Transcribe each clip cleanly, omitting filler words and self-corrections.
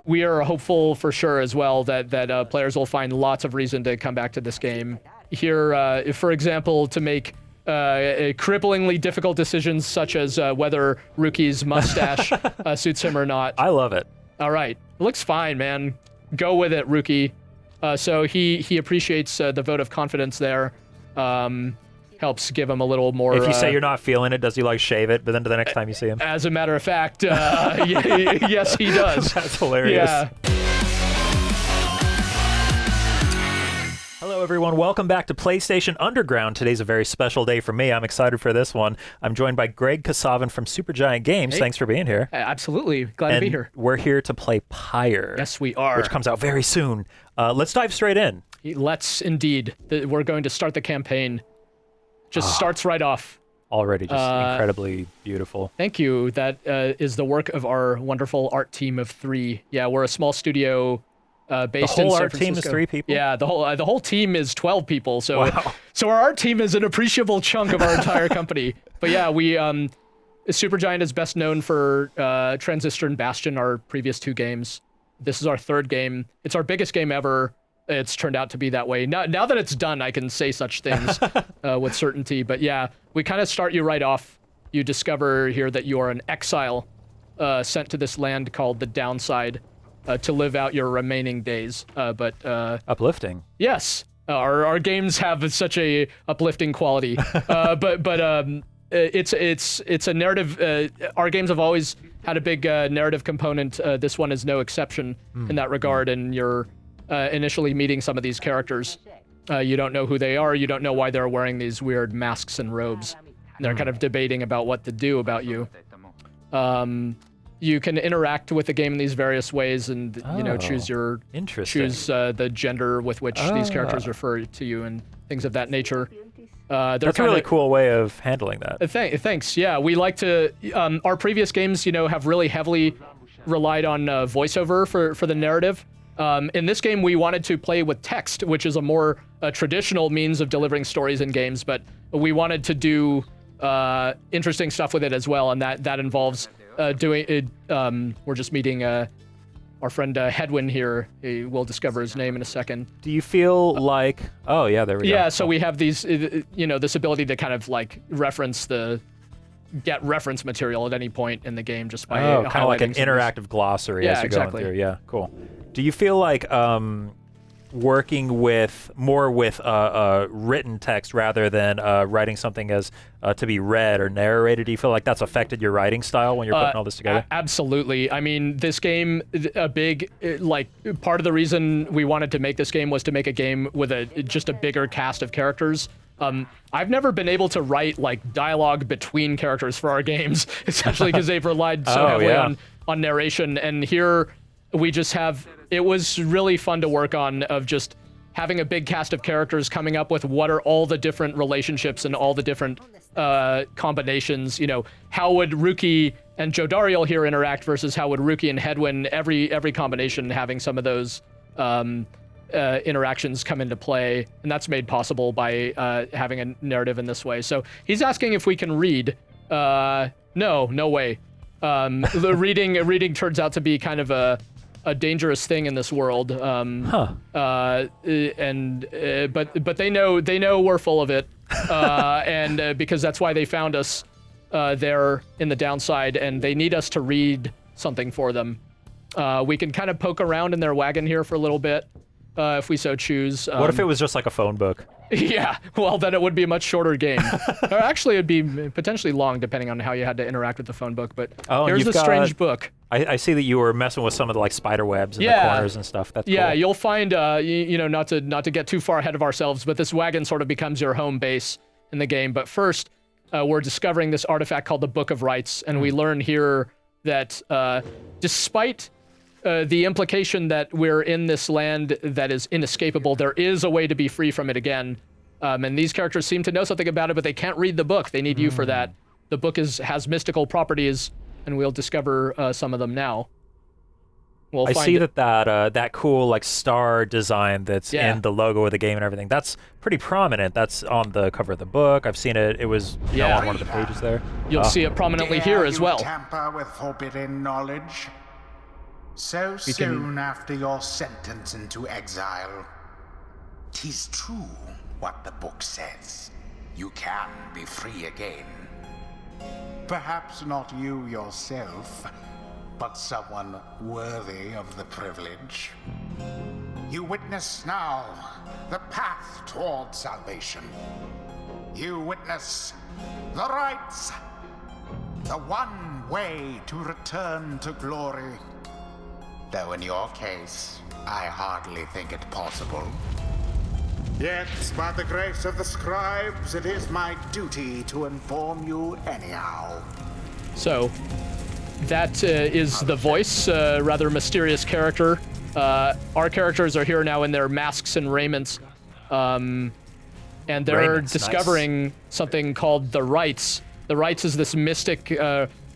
We are hopeful for sure as well that players will find lots of reason to come back to this game. Here, if, for example, to make cripplingly difficult decisions such as whether Rookie's mustache suits him or not. I love it. All right. It looks fine, man. Go with it, Rookie. So he appreciates the vote of confidence there. Helps give him a little more... If you say you're not feeling it, does he like shave it, but then the next time you see him? As a matter of fact, yes, he does. That's hilarious. Yeah. Hello, everyone. Welcome back to PlayStation Underground. Today's a very special day for me. I'm excited for this one. I'm joined by Greg Kasavin from Supergiant Games. Hey. Thanks for being here. Absolutely. Glad to be here. We're here to play Pyre. Yes, we are. Which comes out very soon. Let's dive straight in. Let's indeed. We're going to start the campaign. Just starts right off. Already just incredibly beautiful. Thank you. That is the work of our wonderful art team of 3. Yeah, we're a small studio based in San Francisco. The whole art team is 3 people? Yeah, the whole team is 12 people. So, wow. So our art team is an appreciable chunk of our entire company. But yeah, we Supergiant is best known for Transistor and Bastion, our previous 2 games. This is our 3rd game. It's our biggest game ever. It's turned out to be that way. Now that it's done, I can say such things with certainty. But yeah, we kind of start you right off. You discover here that you are an exile sent to this land called the Downside to live out your remaining days. Uplifting. Yes, our games have such a uplifting quality. It's a narrative. Our games have always had a big narrative component. This one is no exception in that regard, and you're initially meeting some of these characters. You don't know who they are. You don't know why they're wearing these weird masks and robes. And they're kind of debating about what to do about you. You can interact with the game in these various ways, and choose the gender with which these characters refer to you and things of that nature. That's a really cool way of handling that. Thanks. Yeah, we like to. Our previous games, have really heavily relied on voiceover for the narrative. In this game, we wanted to play with text, which is a more traditional means of delivering stories in games, but we wanted to do interesting stuff with it as well, and that involves doing it. We're just meeting our friend Hedwin here. We'll discover his name in a second. Do you feel like... Oh, yeah, there we go. Yeah, so we have these, this ability to kind of like get reference material at any point in the game just by kind of like an interactive glossary as you're going through. Yeah, cool. Do you feel like working with written text rather than writing something as to be read or narrated, do you feel like that's affected your writing style when you're putting all this together? Absolutely. I mean, this game, a big part of the reason we wanted to make this game was to make a game with just a bigger cast of characters. I've never been able to write like dialogue between characters for our games, essentially because they've relied so heavily on narration. And here we just have, it was really fun to work on, of just having a big cast of characters coming up with what are all the different relationships and all the different combinations. How would Rookie and Jodariel here interact versus how would Rookie and Hedwin, every combination having some of those interactions come into play, and that's made possible by having a narrative in this way. So he's asking if we can read. No way. The reading turns out to be kind of a dangerous thing in this world. But they know we're full of it, and because that's why they found us there in the Downside, and they need us to read something for them. We can kind of poke around in their wagon here for a little bit. If we so choose. What if it was just like a phone book? Yeah, well, then it would be a much shorter game. Or actually, it'd be potentially long, depending on how you had to interact with the phone book. But here's the strange book. I see that you were messing with some of the like spider webs in the corners and stuff. That's cool. You'll find, not to get too far ahead of ourselves, but this wagon sort of becomes your home base in the game. But first, we're discovering this artifact called the Book of Rights, and we learn here that despite the implication that we're in this land that is inescapable, there is a way to be free from it again. And these characters seem to know something about it, but they can't read the book. They need you for that. The book has mystical properties, and we'll discover some of them now. I see that cool like star design that's in the logo of the game and everything. That's pretty prominent. That's on the cover of the book. I've seen it. It was on one of the pages there. You'll see it prominently here as well. Tamper with forbidden knowledge. So soon after your sentence into exile. 'Tis true what the book says. You can be free again. Perhaps not you yourself, but someone worthy of the privilege. You witness now the path toward salvation. You witness the rights, the one way to return to glory. Though in your case, I hardly think it possible. Yet, by the grace of the scribes, it is my duty to inform you anyhow. So, that is the voice, rather mysterious character. Our characters are here now in their masks and raiments, and they're discovering something called the Rites. The Rites is this mystic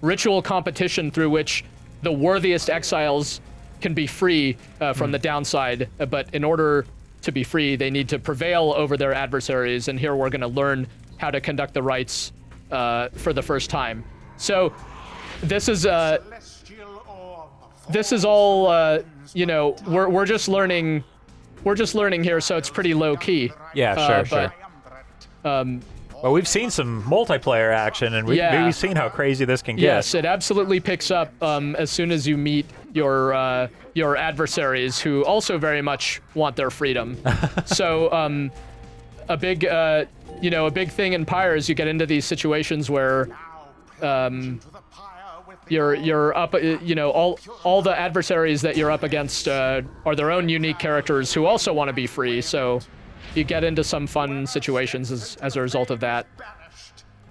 ritual competition through which the worthiest exiles can be free from the downside, but in order to be free, they need to prevail over their adversaries, and here we're going to learn how to conduct the rites for the first time. So this is all you know, we're just learning here, so it's pretty low key. Yeah, sure. Well, we've seen some multiplayer action, and we've seen how crazy this can get. Yes, it absolutely picks up as soon as you meet your adversaries, who also very much want their freedom. So a big thing in Pyre is you get into these situations where you're up, all the adversaries that you're up against are their own unique characters who also want to be free. So you get into some fun situations as a result of that.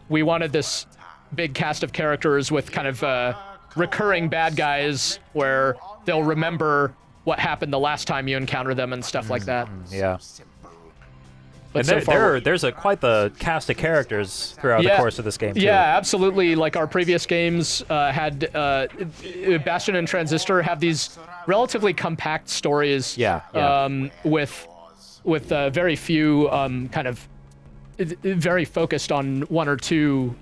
We wanted this big cast of characters with kind of recurring bad guys where they'll remember what happened the last time you encounter them and stuff like that. Yeah. But and so there's quite the cast of characters throughout the course of this game, too. Yeah, absolutely. Like our previous games had Bastion and Transistor have these relatively compact stories. With very few kind of very focused on one or two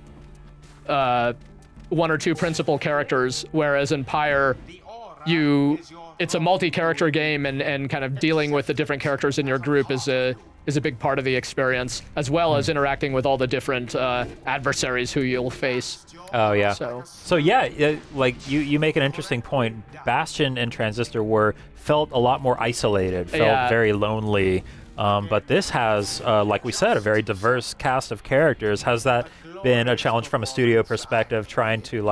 principal characters, whereas in Pyre it's a multi-character game, and kind of dealing with the different characters in your group is a big part of the experience, as well as interacting with all the different adversaries who you'll face. Oh yeah. So yeah, like you make an interesting point. Bastion and Transistor felt a lot more isolated, felt very lonely. But this has, like we said, a very diverse cast of characters. Has that been a challenge from a studio perspective, trying to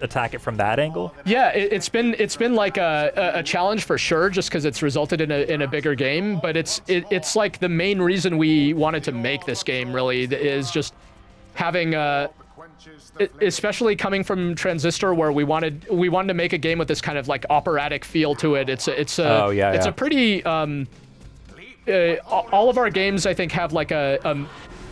attack it from that angle? Yeah, it's been like a challenge for sure, just because it's resulted in a bigger game. But it's like the main reason we wanted to make this game really is just having especially coming from Transistor, where we wanted to make a game with this kind of like operatic feel to it. It's a pretty all of our games, I think, have like a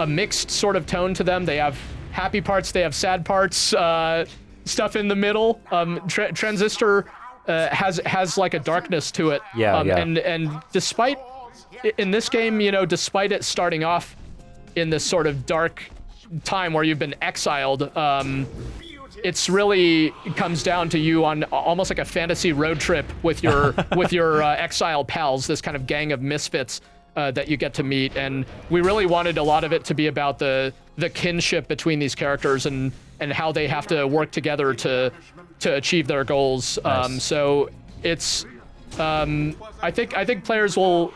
mixed sort of tone to them. They have happy parts, they have sad parts, stuff in the middle. Transistor has like a darkness to it. And despite in this game, despite it starting off in this sort of dark time where you've been exiled, it's really comes down to you on almost like a fantasy road trip with your exile pals, this kind of gang of misfits that you get to meet. And we really wanted a lot of it to be about the kinship between these characters and how they have to work together to achieve their goals. Nice. So it's I think players will.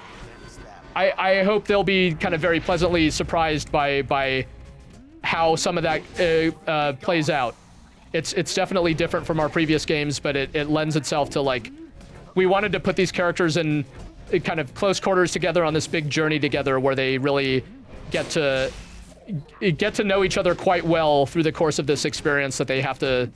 I hope they'll be kind of very pleasantly surprised by how some of that plays out. It's definitely different from our previous games, but it lends itself to, like, we wanted to put these characters in kind of close quarters together on this big journey together, where they really get to know each other quite well through the course of this experience that they have to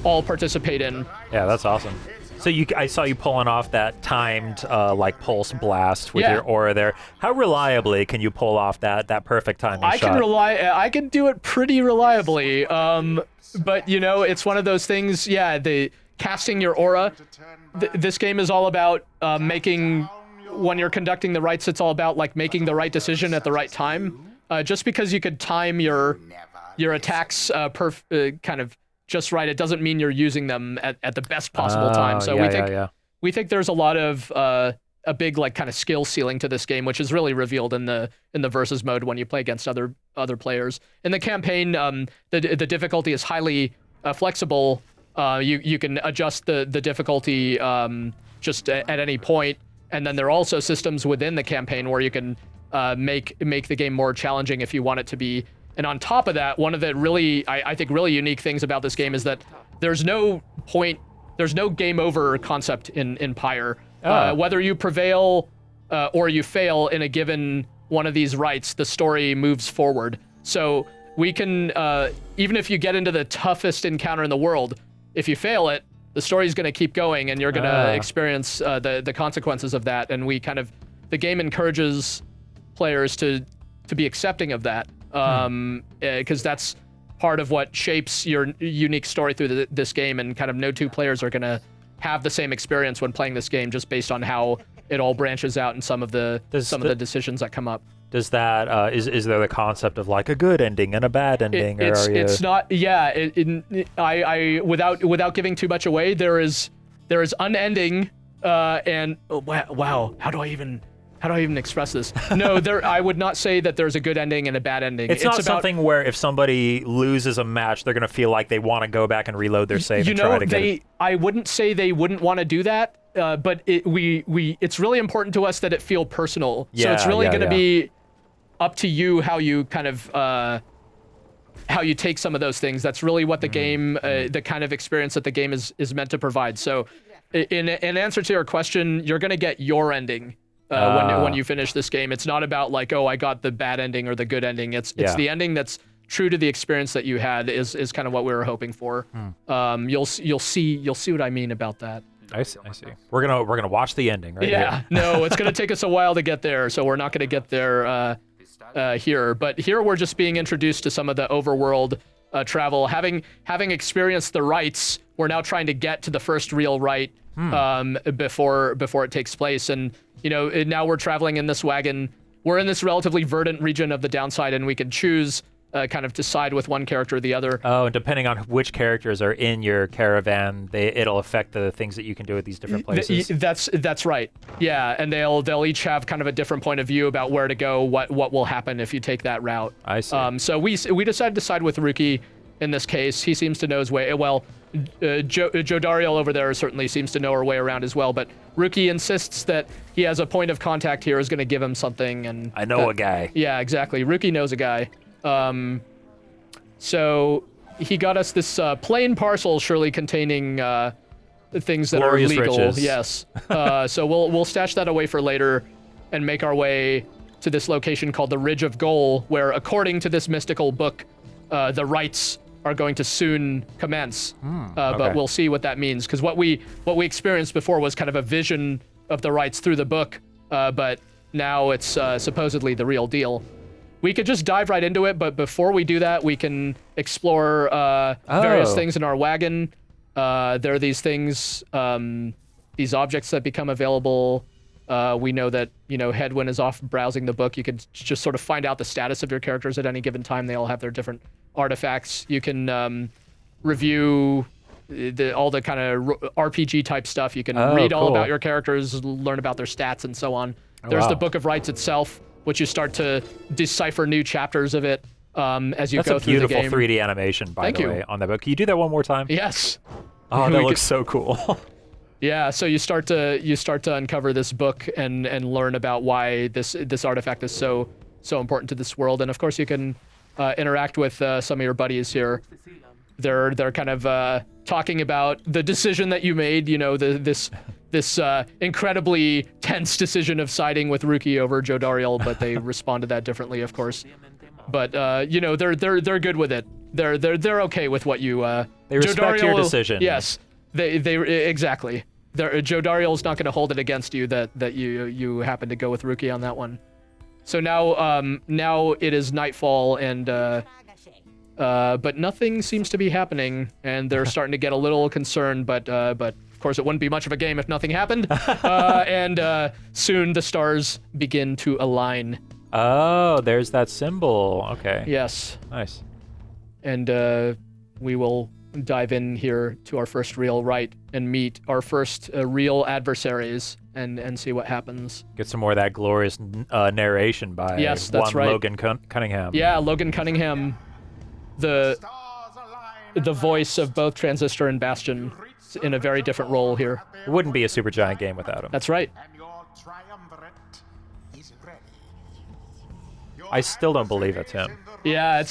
all participate in. Yeah, that's awesome. So I saw you pulling off that timed like pulse blast with your aura there. How reliably can you pull off that perfect timing shot? I can do it pretty reliably. But it's one of those things. The casting your aura. This game is all about making, when you're conducting the rites, it's all about like making the right decision at the right time. Just because you could time your attacks kind of just right, it doesn't mean you're using them at the best possible time. So we think there's a lot of a big like kind of skill ceiling to this game, which is really revealed in the versus mode when you play against other players. In the campaign, the difficulty is highly flexible. You can adjust the difficulty just at any point, and then there are also systems within the campaign where you can make the game more challenging if you want it to be. And on top of that, one of the really I think really unique things about this game is that there's no game over concept in Pyre. Whether you prevail or you fail in a given one of these rites, the story moves forward. So we can, even if you get into the toughest encounter in the world, if you fail it, the story's going to keep going, and you're going to experience the consequences of that. And the game encourages players to be accepting of that, because that's part of what shapes your unique story through this game. And kind of no two players are going to have the same experience when playing this game, just based on how it all branches out and some of the decisions that come up. Does that is there the concept of like a good ending and a bad ending? It's not. Yeah. I without giving too much away, there is unending and wow. How do I even express this? No, I would not say that there's a good ending and a bad ending. It's not something where if somebody loses a match, they're going to feel like they want to go back and reload their save and try to get it. I wouldn't say they wouldn't want to do that, but it's really important to us that it feel personal. So it's really going to be up to you how you kind of how you take some of those things. That's really what the game, the kind of experience that the game is meant to provide. So in answer to your question, you're going to get your ending. When you finish this game, it's not about like, oh, I got the bad ending or the good ending. It's the ending that's true to the experience that you had is kind of what we were hoping for. You'll see what I mean about that. I see. We're gonna watch the ending, right? Yeah. No, it's gonna take us a while to get there, so we're not gonna get there here. But here we're just being introduced to some of the overworld travel. Having experienced the rites, we're now trying to get to the first real rite before it takes place. And now we're traveling in this wagon. We're in this relatively verdant region of the downside, and we can choose kind of to side with one character or the other. Oh, and depending on which characters are in your caravan, it'll affect the things that you can do at these different places. That's right. Yeah, and they'll each have kind of a different point of view about where to go, what will happen if you take that route. I see. So we decided to side with Ruki in this case. He seems to know his way. Well, Joe Dariel over there certainly seems to know her way around as well, but Ruki insists that he has a point of contact here who's going to give him something. And I know a guy. Yeah, exactly. Ruki knows a guy. So he got us this plain parcel, surely containing things that Glorious are legal. riches. Yes. So we'll stash that away for later and make our way to this location called the Ridge of Goal, where according to this mystical book, the rites are going to soon commence. But we'll see what that means, because what we experienced before was kind of a vision of the rites through the book, but now it's supposedly the real deal. We could just dive right into it, but before we do that, we can explore various things in our wagon. There are these things, these objects that become available. We know that, Hedwyn is off browsing the book. You can just sort of find out the status of your characters at any given time. They all have their different artifacts. You can review all the kind of RPG type stuff. You can read all about your characters, learn about their stats, and so on. There's the Book of Rites itself, which you start to decipher new chapters of it as you go through the game. That's a beautiful 3D animation, by the way, on that book. Can you do that one more time? Yes. Oh, that looks so cool. Yeah, so you start to uncover this book and learn about why this artifact is so important to this world. And of course, you can interact with some of your buddies here. They're kind of talking about the decision that you made. This incredibly tense decision of siding with Ruki over Joe Dariel, but they responded that differently, of course. But they're good with it. They're okay with what you. They respect your decision. Yes, they exactly. Joe Dariel's not going to hold it against you that you happen to go with Ruki on that one. So now it is nightfall, and but nothing seems to be happening, and they're starting to get a little concerned. But of course, it wouldn't be much of a game if nothing happened. And soon the stars begin to align. Oh, there's that symbol. Okay. Yes. Nice. And we will dive in here to our first real write and meet our first real adversaries and see what happens. Get some more of that glorious narration by yes, that's right. Logan Cunningham. Yeah, Logan Cunningham, the voice of both Transistor and Bastion, in a very different role here. It wouldn't be a Supergiant game without him. That's right. I still don't believe it's him. Yeah,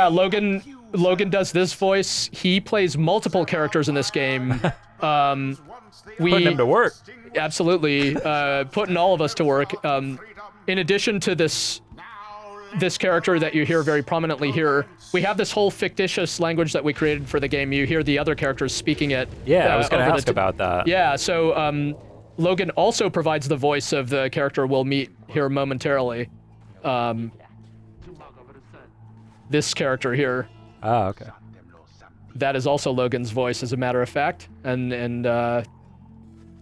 Logan does this voice. He plays multiple characters in this game. Putting him to work. Absolutely, putting all of us to work. In addition to this character that you hear very prominently here, we have this whole fictitious language that we created for the game. You hear the other characters speaking it. Yeah, I was going to ask about that. Yeah, so Logan also provides the voice of the character we'll meet here momentarily. This character here. Oh, okay. That is also Logan's voice, as a matter of fact. And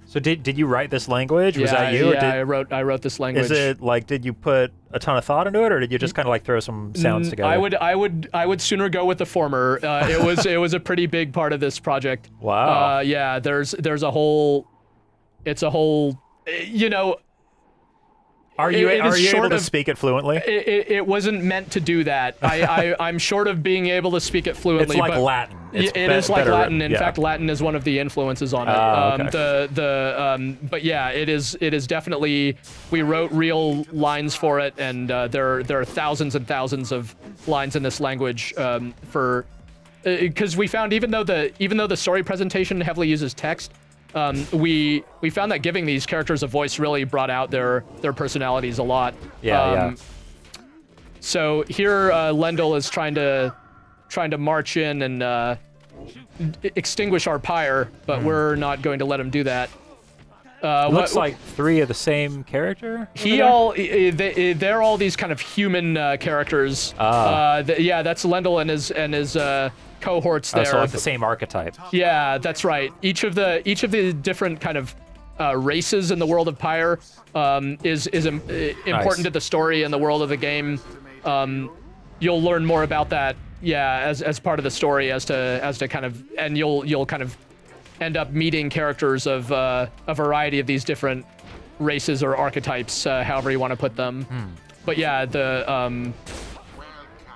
so did you write this language? Was that you? Yeah, I wrote this language. Is it like, did you put a ton of thought into it, or did you just kind of like throw some sounds together? I would sooner go with the former. It was a pretty big part of this project. Wow. Yeah, there's a whole. It's a whole. Are you able to speak it fluently? It wasn't meant to do that. I'm short of being able to speak it fluently. It's like Latin. It is like Latin. In fact, Latin is one of the influences on it. Okay. But yeah, it is definitely. We wrote real lines for it, and there are thousands and thousands of lines in this language because we found even though the story presentation heavily uses text. We found that giving these characters a voice really brought out their personalities a lot. Yeah. So here, Lendl is trying to march in and extinguish our pyre, but we're not going to let him do that. Looks like three of the same character. They're all these kind of human characters. That's Lendl and his cohorts there. So like the same archetype. Yeah, that's right. Each of the different kind of races in the world of Pyre is important to the story and the world of the game. You'll learn more about that, as part of the story as to kind of, and you'll kind of end up meeting characters of a variety of these different races or archetypes, however you want to put them. But yeah, the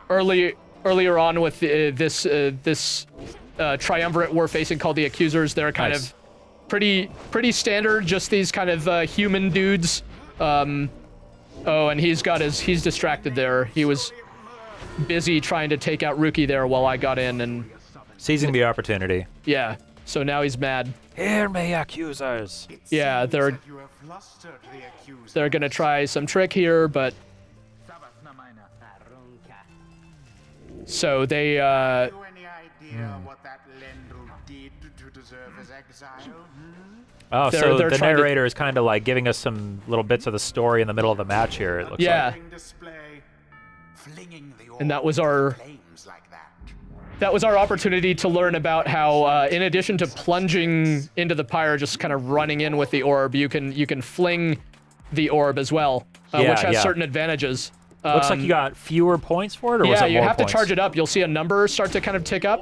earlier on with this triumvirate we're facing called the Accusers, they're kind of pretty standard, just these kind of human dudes. And he's distracted there. He was busy trying to take out Rookie there while I got in and seizing the opportunity. Yeah. So now he's mad. Hear me, Accusers. Yeah, they're gonna try some trick here, but so they Any idea what that Lendl did to deserve his exile? Oh, so the narrator is kind of like giving us some little bits of the story in the middle of the match here, it looks like. And that was our opportunity to learn about how, in addition to plunging into the pyre, just kind of running in with the orb, you can fling the orb as well, which has certain advantages. Looks like you got fewer points for it, or was it more you have points? to charge it up. You'll see a number start to kind of tick up.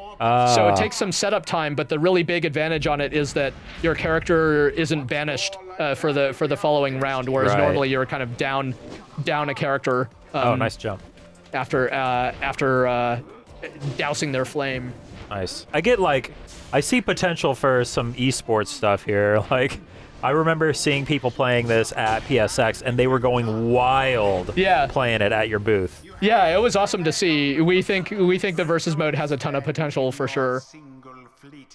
So it takes some setup time, but the really big advantage on it is that your character isn't banished for the following round, whereas normally you're kind of down a character. Nice jump. After dousing their flame. Nice. I see potential for some esports stuff here. Like, I remember seeing people playing this at PSX, and they were going wild playing it at your booth. Yeah, it was awesome to see. We think the versus mode has a ton of potential for sure.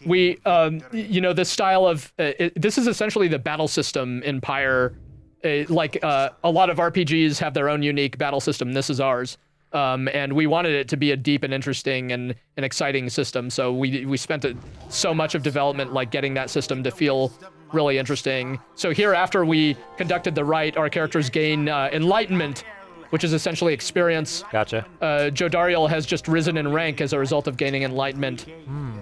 We, this style of this is essentially the battle system in Pyre. A lot of RPGs have their own unique battle system. This is ours. And we wanted it to be a deep and interesting and an exciting system. So we spent so much of development getting that system to feel really interesting. So here, after we conducted the rite, our characters gain enlightenment, which is essentially experience. Gotcha. Jodariel has just risen in rank as a result of gaining enlightenment.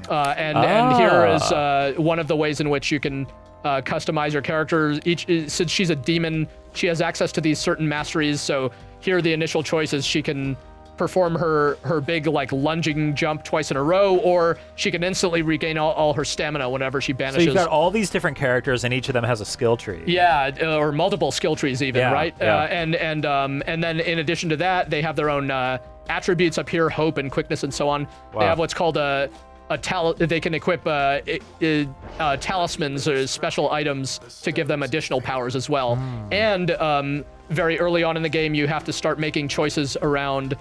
And here is one of the ways in which you can customize your character. Since she's a demon, she has access to these certain masteries. So here the initial choice is she can perform her big like lunging jump twice in a row, or she can instantly regain all her stamina whenever she banishes. So you've got all these different characters, and each of them has a skill tree. Yeah, or multiple skill trees even, right? Yeah. And then in addition to that, they have their own attributes up here, hope and quickness and so on. Wow. They have what's called they can equip talismans or special items to give them additional powers as well. And very early on in the game, you have to start making choices around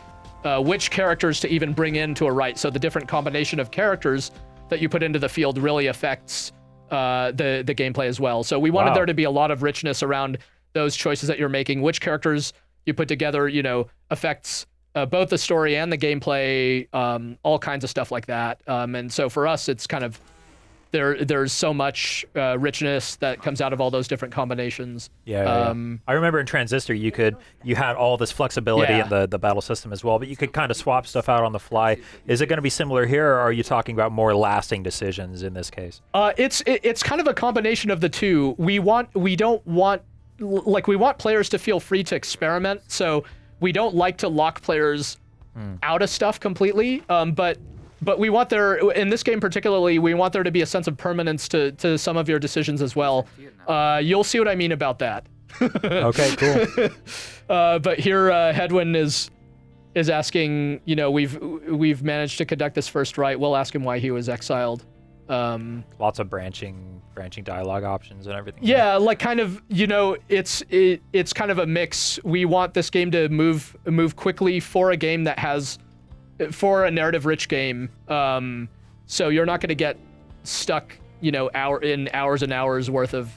which characters to even bring into a right. So the different combination of characters that you put into the field really affects the gameplay as well. So we wanted there to be a lot of richness around those choices that you're making. Which characters you put together, affects both the story and the gameplay, all kinds of stuff like that. And so for us, it's kind of there's so much richness that comes out of all those different combinations. Yeah. I remember in Transistor, you had all this flexibility in the battle system as well, but you could kind of swap stuff out on the fly. Is it going to be similar here, or are you talking about more lasting decisions in this case? It's kind of a combination of the two. We want players to feel free to experiment, so we don't like to lock players out of stuff completely, but we want in this game particularly, we want there to be a sense of permanence to some of your decisions as well. You'll see what I mean about that. Okay, cool. But here, Hedwin is asking, we've managed to conduct this first right. We'll ask him why he was exiled. Lots of branching dialogue options and everything. Yeah, like kind of, it's kind of a mix. We want this game to move quickly for a game that has, for a narrative-rich game. So you're not going to get stuck, hours and hours worth of,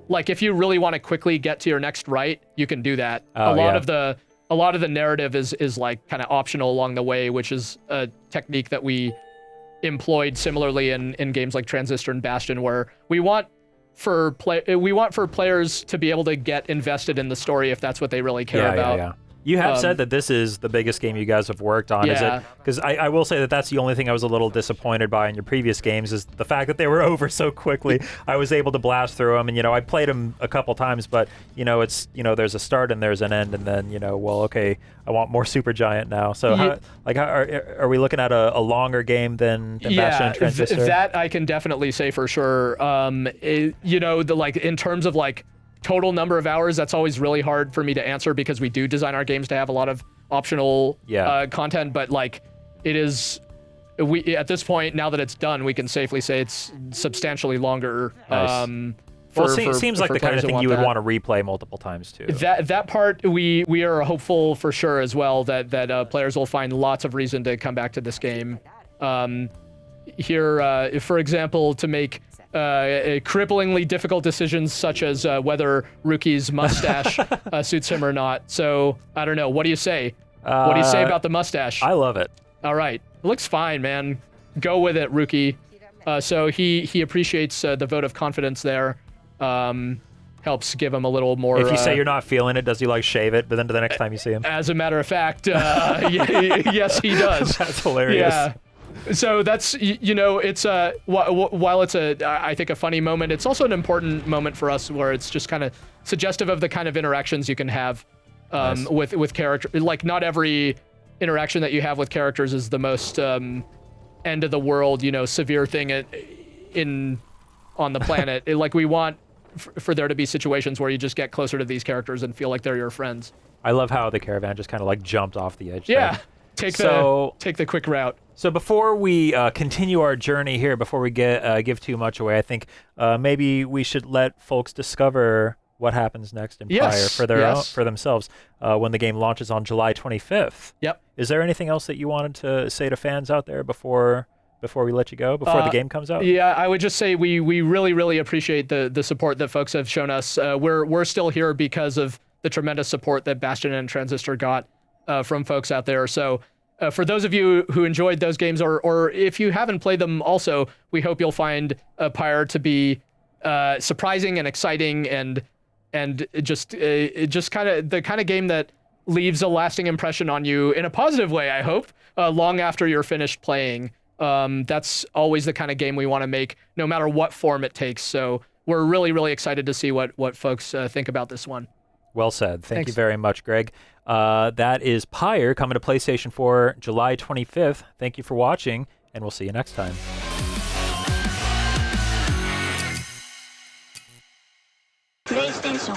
like if you really want to quickly get to your next right, you can do that. A lot of the narrative is like kind of optional along the way, which is a technique that we employed similarly in games like Transistor and Bastion, where we want for players to be able to get invested in the story if that's what they really care about. Yeah. You have said that this is the biggest game you guys have worked on. Is it? Because I will say that that's the only thing I was a little disappointed by in your previous games, is the fact that they were over so quickly. I was able to blast through them, and I played them a couple times, but it's there's a start and there's an end, and then okay, I want more Supergiant now. So how are we looking at a longer game than Bastion and Transistor? That I can definitely say for sure. In terms of like total number of hours, that's always really hard for me to answer because we do design our games to have a lot of optional content, but like it is, at this point, now that it's done, we can safely say it's substantially longer. Nice. Seems like the kind of thing you would want to replay multiple times too. That part we are hopeful for sure as well that players will find lots of reason to come back to this game. Here, for example, to make cripplingly difficult decisions such as whether Rookie's mustache suits him or not. So I don't know. What do you say? What do you say about the mustache? I love it. All right, it looks fine, man. Go with it, Rookie. So he appreciates the vote of confidence there. Helps give him a little more. If you say you're not feeling it, does he like shave it? But then the next time you see him, as a matter of fact, yes, he does. That's hilarious. Yeah. So that's, it's while it's I think a funny moment, it's also an important moment for us where it's just kind of suggestive of the kind of interactions you can have Nice. with character. Like not every interaction that you have with characters is the most end of the world, severe thing on the planet. Like we want for there to be situations where you just get closer to these characters and feel like they're your friends. I love how the caravan just kind of like jumped off the edge. Yeah. There. Take the quick route. So before we continue our journey here, before we give too much away, I think maybe we should let folks discover what happens next in Pyre for themselves when the game launches on July 25th. Yep. Is there anything else that you wanted to say to fans out there before we let you go, before the game comes out? Yeah, I would just say we really, really appreciate the support that folks have shown us. We're still here because of the tremendous support that Bastion and Transistor got from folks out there. So for those of you who enjoyed those games, or if you haven't played them also, we hope you'll find Pyre to be surprising and exciting and just kind of the kind of game that leaves a lasting impression on you in a positive way, I hope, long after you're finished playing. That's always the kind of game we want to make, no matter what form it takes. So we're really, really excited to see what folks think about this one. Well said. Thank you very much, Greg. That is Pyre, coming to PlayStation 4 July 25th. Thank you for watching, and we'll see you next time. PlayStation